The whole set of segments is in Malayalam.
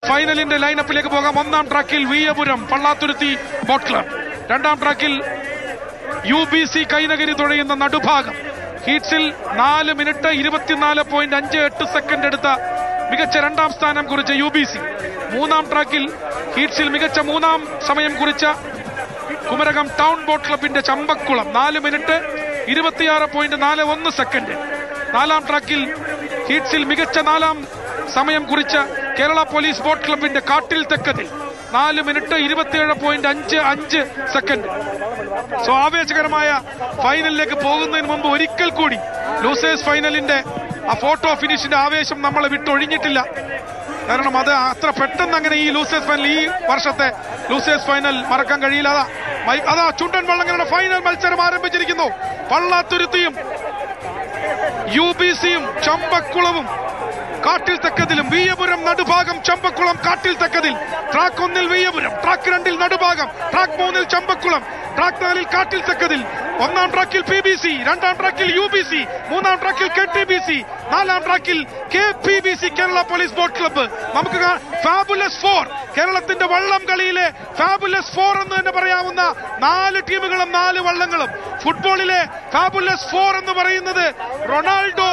ഫൈനലിന്റെ ലൈനപ്പിലേക്ക് പോകാം. ഒന്നാം ട്രാക്കിൽ വിയപുരം പള്ളാത്തുരുത്തി ബോട്ട് ക്ലബ്, രണ്ടാം ട്രാക്കിൽ UBC കൈനഗരി തുഴയുന്ന നടുഭാഗം. ഹീറ്റ്സിൽ 4 മിനിറ്റ് 24.58 സെക്കൻഡ് എടുത്ത മികച്ച രണ്ടാം സ്ഥാനം കുറിച്ച UBC. മൂന്നാം ട്രാക്കിൽ ഹീറ്റ്സിൽ മികച്ച മൂന്നാം സമയം കുറിച്ച കുമരകം ടൗൺ ബോട്ട് ക്ലബിന്റെ ചമ്പക്കുളം 4 മിനിറ്റ് 26.41 സെക്കൻഡ്. നാലാം ട്രാക്കിൽ ഹീറ്റ്സിൽ മികച്ച നാലാം സമയം കുറിച്ച കേരള പോലീസ് ബോട്ട് ക്ലബിന്റെ കാട്ടിൽ തെക്കതിൽ 4 മിനിറ്റ് 27.55 സെക്കൻഡ്. സോ ആവേശകരമായ ഫൈനലിലേക്ക് പോകുന്നതിന് മുമ്പ് ഒരിക്കൽ കൂടി ലൂസേഴ്സ് ഫൈനലിന്റെ ആ ഫോട്ടോ ഫിനിഷിന്റെ ആവേശം നമ്മളെ വിട്ടൊഴിഞ്ഞിട്ടില്ല. കാരണം അത് അത്ര പെട്ടെന്ന് അങ്ങനെ ഈ ലൂസേഴ്സ് ഫൈനൽ, ഈ വർഷത്തെ ലൂസേഴ്സ് ഫൈനൽ മറക്കാൻ കഴിയില്ല. അതാ ചുണ്ടൻ വള്ളങ്ങളുടെ ഫൈനൽ മത്സരം ആരംഭിച്ചിരിക്കുന്നു. പള്ളാത്തുരുത്തിയും UBCയും ചമ്പക്കുളവും കാട്ടിൽ തെക്കതിലും. വിയപുരം നടുഭാഗം, ചമ്പക്കുളം കാട്ടിൽ തെക്കതിൽ. ട്രാക്ക് 1-ൽ വിയപുരം, ട്രാക്ക് 2-ൽ നടുഭാഗം, ട്രാക്ക് 3-ൽ ചമ്പക്കുളം, ട്രാക്ക് 4-ൽ കാട്ടിൽ തെക്കതിൽ. ഒന്നാം ട്രാക്കിൽ PBC, രണ്ടാം ട്രാക്കിൽ UBC, മൂന്നാം ട്രാക്കിൽ KTBC, നാലാം ട്രാക്കിൽ KPBC Kerala police boat club. നമുക്ക് ഫാബുലസ് 4, കേരളത്തിന്റെ വള്ളം കളിയിലെ ഫാബുലസ് 4 എന്ന് തന്നെ പറയാവുന്ന 4 ടീമുകളും 4 വള്ളങ്ങളും. ഫുട്ബോളിലെ ഫാബുലസ് 4 എന്ന് പറയുന്നത് റൊണാൾഡോ,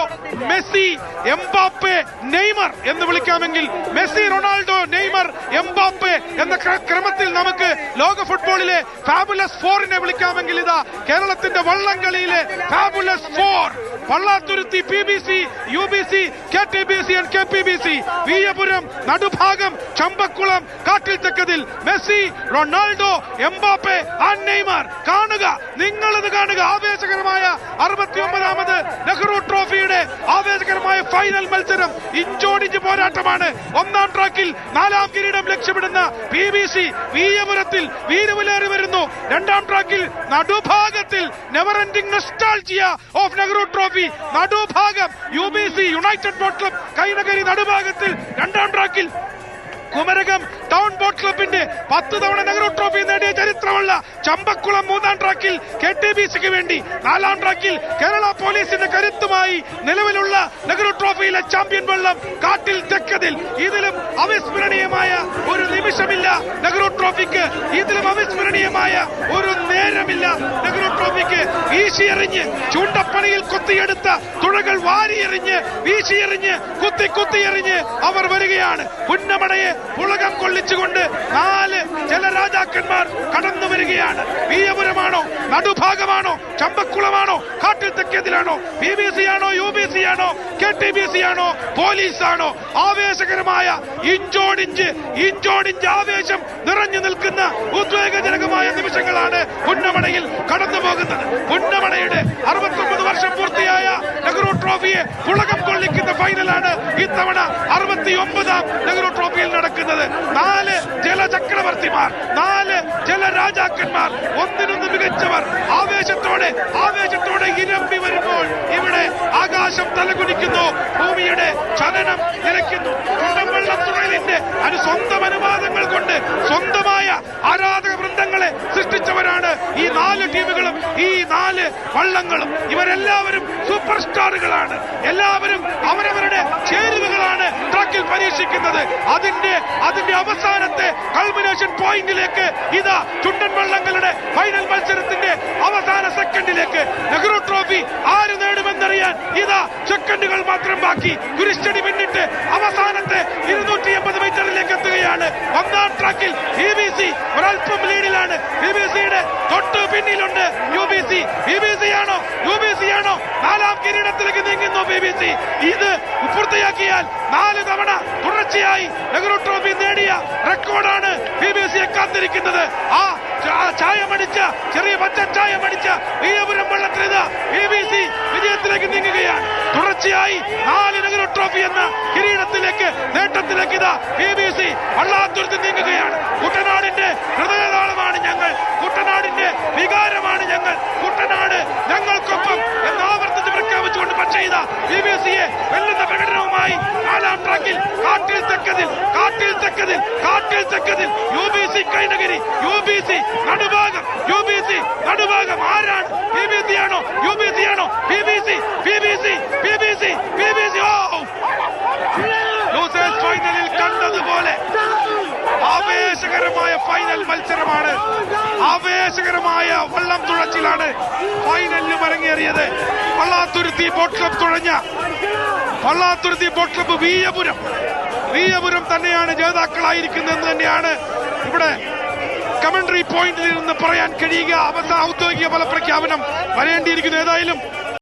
മെസ്സി, എംബാപ്പെ, നെയ്മർ എന്ന് വിളിക്കാമെങ്കിൽ മെസ്സി, റൊണാൾഡോ, നെയ്മർ, എംബാപ്പെ എന്ന ക്രമത്തിൽ നമുക്ക് ലോക ഫുട്ബോളിലെ ഫാബുലസ് 4നെ വിളിക്കാമെങ്കിൽ ഇതാ കേരളത്തിന്റെ വള്ളം കളിയിലെ fabulous 4. Pallathuruthy PBC, UBC, KTBC and KPBC. Veeyapuram Nadubhagam, Champakkulam Kattil Thekkethil. Messi, Ronaldo, Mbappe and Neymar. കാണുക, നിങ്ങളിത് കാണുക. ആവേശകരമായ 69ാമത് നെഹ്റു ട്രോഫിയുടെ ആവേശകരമായ ഫൈനൽ മത്സരം. ഇഞ്ചോടിഞ്ച് പോരാട്ടമാണ്. ഒന്നാം ട്രാക്കിൽ 4ാം കിരീടം ലക്ഷ്യമിടുന്ന PBC വിയപുരത്തിൽ വീരവിലേറി വരുന്നു. രണ്ടാം ട്രാക്കിൽ നടുഭാഗത്തിൽ never ending nostalgia of Nehru trophy Nadubhagam UBC united boat club Kainakary നടുഭാഗത്തിൽ. രണ്ടാം ട്രാക്കിൽ കുമരകം ടൗൺ ബോട്ട് ക്ലബിന്റെ 10 തവണ നെഹ്റു ട്രോഫി നേടിയ ചരിത്രമുള്ള ചമ്പക്കുളം മൂന്നാം ട്രാക്കിൽ KTBCക്ക് വേണ്ടി. നാലാം ട്രാക്കിൽ കേരള പോലീസിന്റെ കരുത്തുമായി നിലവിലുള്ള നെഹ്റു ട്രോഫിയിലെ ചാമ്പ്യൻ വള്ളം കാട്ടിൽ തെക്കതിൽ. ഇതിലും അവിസ്മരണീയമായ ഒരു നിമിഷമില്ല നെഹ്റു ട്രോഫിക്ക്. ഇതിലും അവിസ്മരണീയമായ ഒരു നേരമില്ല നെഹ്റു ട്രോഫിക്ക്. വീശിയെറിഞ്ഞ് ചൂണ്ടപ്പണിയിൽ കൊത്തിയെടുത്ത തുഴകൾ വാരിയെറിഞ്ഞ് വീശിയെറിഞ്ഞ് കുത്തിയെറിഞ്ഞ് അവർ വരികയാണ്. പുന്നമടയെ പുളകം കൊള്ളിച്ചുകൊണ്ട് 4 ജലരാജാക്കന്മാർ കടന്നു വരികയാണ്. വിയപുരമാണോ, നടുഭാഗമാണോ, ചമ്പക്കുളമാണോ, കാട്ടിൽ തെക്കതിലാണോ, PBC ആണോ, UBC ആണോ, KTBC ആണോ, പോലീസാണോ? ആവേശകരമായ ഇഞ്ചോടിഞ്ച് ആവേശം നിറഞ്ഞു നിൽക്കുന്ന ഉദ്വേഗജനകമായ നിമിഷങ്ങളാണ് പുന്നമടയിൽ കടന്നു പോകുന്നത്. പുന്നമടയുടെ 69 വർഷം പൂർത്തിയായ നെഹ്റു ട്രോഫിയെ പുളകം കൊള്ളിക്കുന്ന ഫൈനലാണ് ഇത്തവണ 69ാം നെഹ്റു ട്രോഫിയിൽ നടക്കുന്നത്. 4 ജലചക്രവർത്തിമാർ, 4 ജലരാജാക്കന്മാർ, ഒന്നിനൊന്ന് മികച്ചവർ ആവേശത്തോടെ ഇരമ്പി വരുമ്പോൾ ഇവിടെ ആകാശം തലകുനിക്കുന്നു, ഭൂമിയുടെ ചലനം നിലയ്ക്കുന്നു. ചുണ്ടൻവള്ളം തുഴലിന്റെ സ്വന്തം അനുവാദങ്ങൾ കൊണ്ട് സ്വന്തമായ ആരാധക വൃന്ദങ്ങളെ സൃഷ്ടിച്ചവരാണ് ഈ 4 ടീമുകളും, ഈ 4 വള്ളങ്ങളും. ഇവരെല്ലാവരും സൂപ്പർ സ്റ്റാറുകളാണ്. എല്ലാവരും അവരവരുടെ ചേരുവകളാണ് ട്രാക്കിൽ പരീക്ഷിക്കുന്നത്. അതിന്റെ അവസാനത്തെ കൾമിനേഷൻ പോയിന്റിലേക്ക് ഇതാ ചുണ്ടൻ വള്ളങ്ങളുടെ ഫൈനൽ മത്സരത്തിന്റെ അവസാന സെക്കൻഡിലേക്ക് നെഹ്റു ട്രോഫി ആര് നേടുമെന്നറിയാൻ ഇതാ സെക്കൻഡുകൾ മാത്രം ബാക്കി. കുരിശടി പിന്നിട്ട് അവസാനത്തെ 280 മീറ്ററിലേക്ക് എത്തുകയാണ്. ഒന്നാം ട്രാക്കിൽ PBC ഒരൽപ്പം ലീഡിലാണ്. PBCയുടെ തൊട്ട് പിന്നിലുണ്ട് UBC. PBC ആണോ, UBC ആണോ? 4ാം കിരീടത്തിലേക്ക് നീങ്ങുന്നു PBC. ഇത് പൂർത്തിയാക്കിയാൽ 4 തവണ തുടർച്ചയായി നെഹ്റു ട്രോഫി നേടിയ റെക്കോർഡാണ് PBCയെ കാത്തിരിക്കുന്നത്. ആ ചായമടിച്ച ചെറിയ പച്ച ചായമടിച്ച വിയപുരം വള്ളത്തിലിത് PBC വിജയത്തിലേക്ക് നീങ്ങുകയാണ്. തുടർച്ചയായി 4 നെഹ്റു ട്രോഫി എന്ന കിരീടത്തിലേക്ക്, നേട്ടത്തിലേക്ക് ഇതാ PBC വള്ളാത്തുരുത്തി നീങ്ങുകയാണ്. കുട്ടനാടിന്റെ ഹൃദയതാളമാണ് ഞങ്ങൾ, കുട്ടനാടിന്റെ വികാരമാണ് ഞങ്ങൾ, കുട്ടനാട് ഞങ്ങൾക്കൊപ്പം എന്ന് ആവർത്തിച്ച് പ്രഖ്യാപിച്ചുകൊണ്ട് പക്ഷേ ഇതാ PBCയെ വെല്ലുന്ന പ്രകടനവുമായി 4ാം ട്രാക്കിൽ കാട്ടിൽ തെക്കതിൽ UBC കൈനഗരി, UBC നടുഭാഗം ആരാണ്? PBC ആണോ, UBC ആണോ? PBC. ഓ ലൂസേഴ്സ് ഫൈനലിൽ കണ്ടതുപോലെ ആവേശകരമായ ഫൈനൽ മത്സരമാണ്. ആവേശകരമായ വള്ളം തുഴച്ചിലാണ് ഫൈനലിലും അരങ്ങേറിയത്. പള്ളാത്തുരുത്തി ബോട്ട് ക്ലബ് തുഴഞ്ഞ പള്ളാത്തുരുത്തി ബോട്ട് ക്ലബ് വീയപുരം തന്നെയാണ് ജേതാക്കളായിരിക്കുന്നതെന്ന് തന്നെയാണ് ഇവിടെ കമന്ററി പോയിന്റിൽ നിന്ന് പറയാൻ കഴിയുക. ഔദ്യോഗിക ഫലപ്രഖ്യാപനം വരേണ്ടിയിരിക്കുന്നു. ഏതായാലും